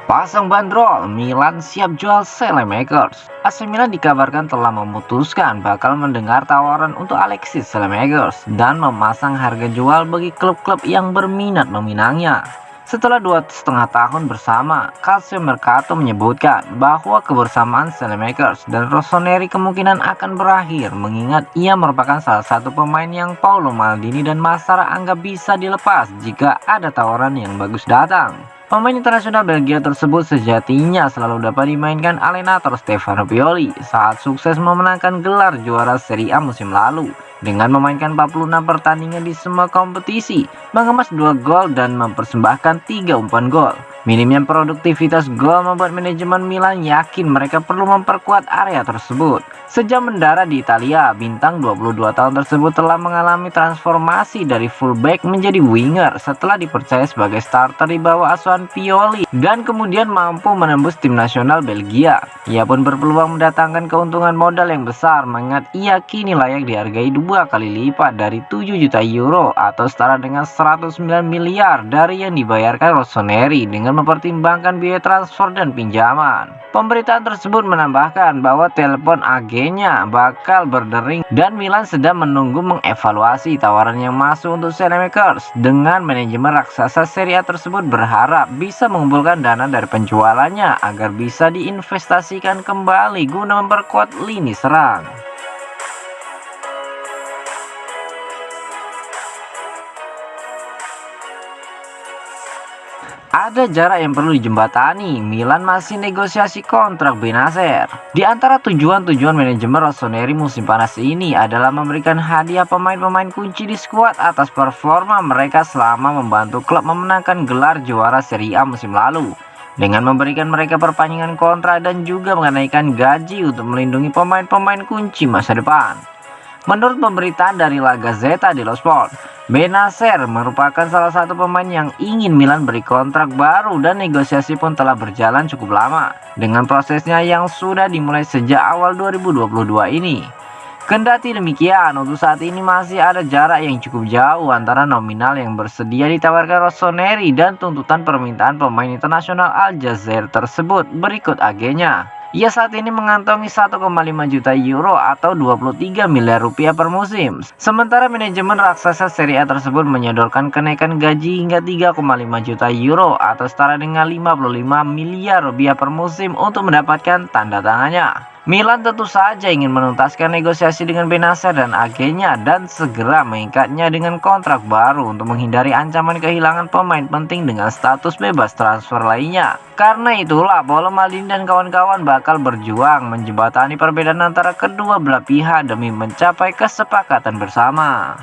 Pasang bandrol, Milan siap jual Saelemaekers. AC Milan dikabarkan telah memutuskan bakal mendengar tawaran untuk Alexis Saelemaekers dan memasang harga jual bagi klub-klub yang berminat meminangnya. Setelah 2,5 tahun bersama, Calciomercato menyebutkan bahwa kebersamaan Saelemaekers dan Rossoneri kemungkinan akan berakhir, mengingat ia merupakan salah satu pemain yang Paolo Maldini dan Massara anggap bisa dilepas jika ada tawaran yang bagus datang. Pemain internasional Belgia tersebut sejatinya selalu dapat dimainkan Allenatore Stefano Pioli saat sukses memenangkan gelar juara Serie A musim lalu dengan memainkan 46 pertandingan di semua kompetisi, mengemas 2 gol dan mempersembahkan 3 umpan gol. Minimnya produktivitas gol membuat manajemen Milan yakin mereka perlu memperkuat area tersebut. Sejak mendarat di Italia, bintang 22 tahun tersebut telah mengalami transformasi dari fullback menjadi winger setelah dipercaya sebagai starter di bawah asuhan Pioli dan kemudian mampu menembus tim nasional Belgia. Ia pun berpeluang mendatangkan keuntungan modal yang besar, mengingat ia kini layak dihargai 2 kali lipat dari 7 juta euro atau setara dengan 109 miliar dari yang dibayarkan Rossoneri dengan mempertimbangkan biaya transfer dan pinjaman. Pemberitaan tersebut menambahkan bahwa telepon agennya bakal berdering dan Milan sedang menunggu mengevaluasi tawaran yang masuk untuk Saelemaekers. Dengan manajemen raksasa Serie A tersebut berharap bisa mengumpulkan dana dari penjualannya agar bisa diinvestasikan kembali guna memperkuat lini serang. Ada jarak yang perlu dijembatani. Milan masih negosiasi kontrak Bennacer. Di antara tujuan-tujuan manajemen Rossoneri musim panas ini adalah memberikan hadiah pemain-pemain kunci di skuad atas performa mereka selama membantu klub memenangkan gelar juara Serie A musim lalu, dengan memberikan mereka perpanjangan kontrak dan juga menaikkan gaji untuk melindungi pemain-pemain kunci masa depan. Menurut pemberitaan dari La Gazzetta dello Sport, Bennacer merupakan salah satu pemain yang ingin Milan beri kontrak baru dan negosiasi pun telah berjalan cukup lama dengan prosesnya yang sudah dimulai sejak awal 2022 ini. Kendati demikian, untuk saat ini masih ada jarak yang cukup jauh antara nominal yang bersedia ditawarkan Rossoneri dan tuntutan permintaan pemain internasional Aljazair tersebut berikut agennya. Ia saat ini mengantongi 1,5 juta euro atau 23 miliar rupiah per musim. Sementara manajemen raksasa Serie A tersebut menyodorkan kenaikan gaji hingga 3,5 juta euro atau setara dengan 55 miliar rupiah per musim untuk mendapatkan tanda tangannya. Milan tentu saja ingin menuntaskan negosiasi dengan Bennacer dan agennya dan segera mengikatnya dengan kontrak baru untuk menghindari ancaman kehilangan pemain penting dengan status bebas transfer lainnya. Karena itulah Paolo Maldini dan kawan-kawan bakal berjuang menjembatani perbedaan antara kedua belah pihak demi mencapai kesepakatan bersama.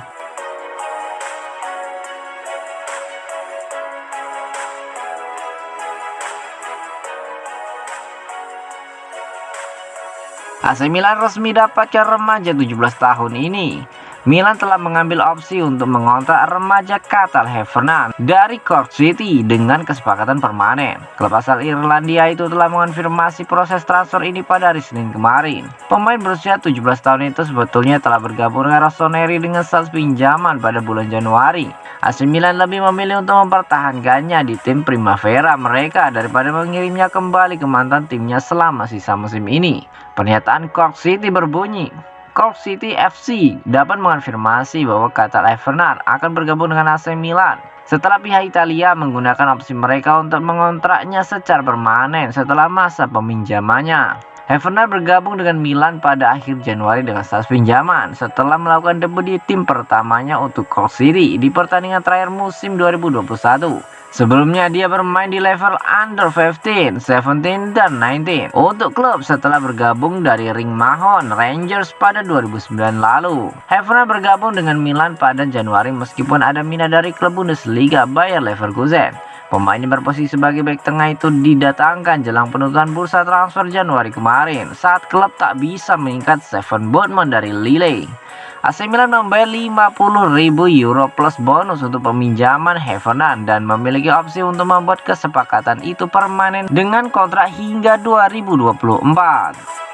AC Milan resmi dapatkan remaja 17 tahun ini. Milan telah mengambil opsi untuk mengontrak remaja Cathal Heffernan dari Cork City dengan kesepakatan permanen. Klub asal Irlandia itu telah mengonfirmasi proses transfer ini pada hari Senin kemarin. Pemain berusia 17 tahun itu sebetulnya telah bergabung dengan Rossoneri dengan status pinjaman pada bulan Januari. AC Milan lebih memilih untuk mempertahankannya di tim Primavera mereka daripada mengirimnya kembali ke mantan timnya selama sisa musim ini. Pernyataan Cork City berbunyi, Cork City FC dapat mengonfirmasi bahwa Cathal Heffernan akan bergabung dengan AC Milan setelah pihak Italia menggunakan opsi mereka untuk mengontraknya secara permanen setelah masa peminjamannya. Heffernan bergabung dengan Milan pada akhir Januari dengan status pinjaman setelah melakukan debut di tim pertamanya untuk Cork City di pertandingan terakhir musim 2021. Sebelumnya dia bermain di level under 15, 17, dan 19 untuk klub setelah bergabung dari Ring Mahon Rangers pada 2009 lalu. Heffernan bergabung dengan Milan pada Januari meskipun ada minat dari klub Bundesliga Bayer Leverkusen. Pemain yang berposisi sebagai bek tengah itu didatangkan jelang penutupan bursa transfer Januari kemarin saat klub tak bisa mengikat Steven Botman dari Lille. AC Milan membayar 50.000 euro plus bonus untuk peminjaman Havertz dan memiliki opsi untuk membuat kesepakatan itu permanen dengan kontrak hingga 2024.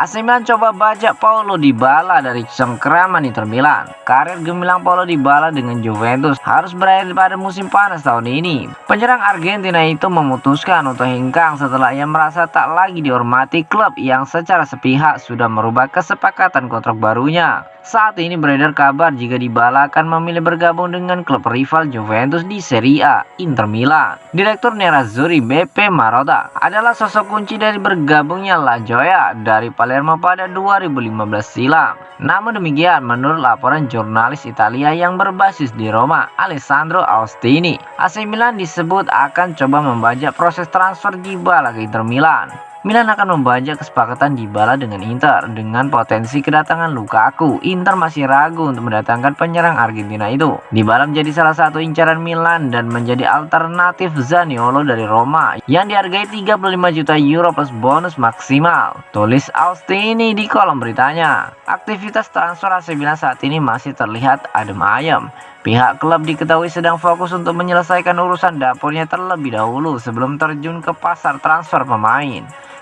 AC Milan coba bajak Paulo Dybala dari cengkraman Inter Milan. Karir gemilang Paulo Dybala dengan Juventus harus berakhir pada musim panas tahun ini. Penyerang Argentina itu memutuskan untuk hengkang setelah ia merasa tak lagi dihormati klub yang secara sepihak sudah merubah kesepakatan kontrak barunya. Saat ini beredar kabar jika Dybala akan memilih bergabung dengan klub rival Juventus di Serie A, Inter Milan. Direktur Nerazzurri Beppe Marotta adalah sosok kunci dari bergabungnya La Gioia dari Palermo pada 2015 silam. Namun demikian, menurut laporan jurnalis Italia yang berbasis di Roma, Alessandro Austini, AC Milan disebut akan coba membajak proses transfer Dybala ke Inter Milan. Milan akan membajak kesepakatan Dybala dengan Inter dengan potensi kedatangan Lukaku. Inter masih ragu untuk mendatangkan penyerang Argentina itu. Dybala menjadi salah satu incaran Milan dan menjadi alternatif Zaniolo dari Roma yang dihargai 35 juta euro plus bonus maksimal, tulis Austini di kolom beritanya. Aktivitas transfer AC Milan saat ini masih terlihat adem ayem. Pihak klub diketahui sedang fokus untuk menyelesaikan urusan dapurnya terlebih dahulu sebelum terjun ke pasar transfer pemain.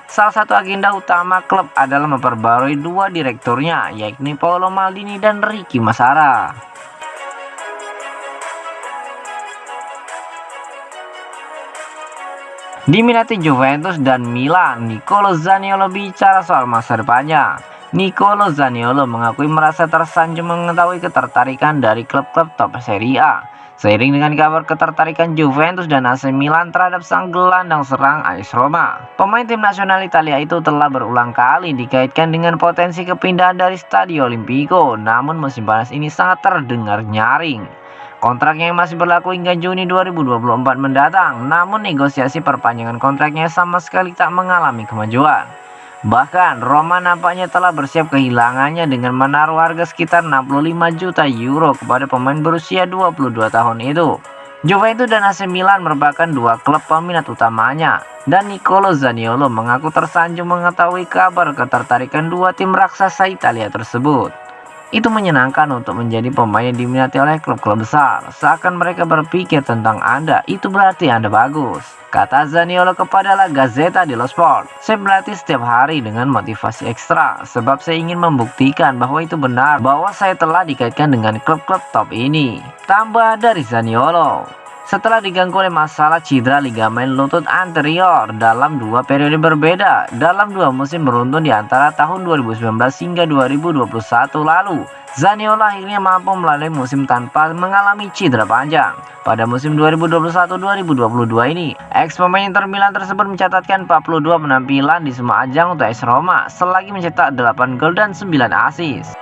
Salah satu agenda utama klub adalah memperbarui dua direkturnya, yakni Paolo Maldini dan Ricky Massara. Diminati Juventus dan Milan, Nicolo Zaniolo bicara soal masa depannya. Nicolo Zaniolo mengakui merasa tersanjung mengetahui ketertarikan dari klub-klub top Serie A. Seiring dengan kabar ketertarikan Juventus dan AC Milan terhadap sang gelandang serang AS Roma, pemain tim nasional Italia itu telah berulang kali dikaitkan dengan potensi kepindahan dari Stadio Olimpico. Namun musim panas ini sangat terdengar nyaring. Kontraknya yang masih berlaku hingga Juni 2024 mendatang, namun negosiasi perpanjangan kontraknya sama sekali tak mengalami kemajuan. Bahkan Roma nampaknya telah bersiap kehilangannya dengan menaruh harga sekitar 65 juta euro kepada pemain berusia 22 tahun itu. Juventus dan AC Milan merupakan dua klub peminat utamanya, dan Nicolo Zaniolo mengaku tersanjung mengetahui kabar ketertarikan dua tim raksasa Italia tersebut. Itu menyenangkan untuk menjadi pemain yang diminati oleh klub-klub besar. Seakan mereka berpikir tentang Anda, itu berarti Anda bagus, kata Zaniolo kepada La Gazzetta dello Sport. Saya berlatih setiap hari dengan motivasi ekstra, sebab saya ingin membuktikan bahwa itu benar, bahwa saya telah dikaitkan dengan klub-klub top ini, tambah dari Zaniolo. Setelah diganggu oleh masalah cedera ligamen lutut anterior dalam dua periode berbeda dalam dua musim beruntun di antara tahun 2019 hingga 2021 lalu, Zaniolo akhirnya mampu melalui musim tanpa mengalami cedera panjang. Pada musim 2021-2022 ini, ex pemain Inter Milan tersebut mencatatkan 42 penampilan di semua ajang untuk AS Roma selagi mencetak 8 gol dan 9 assist.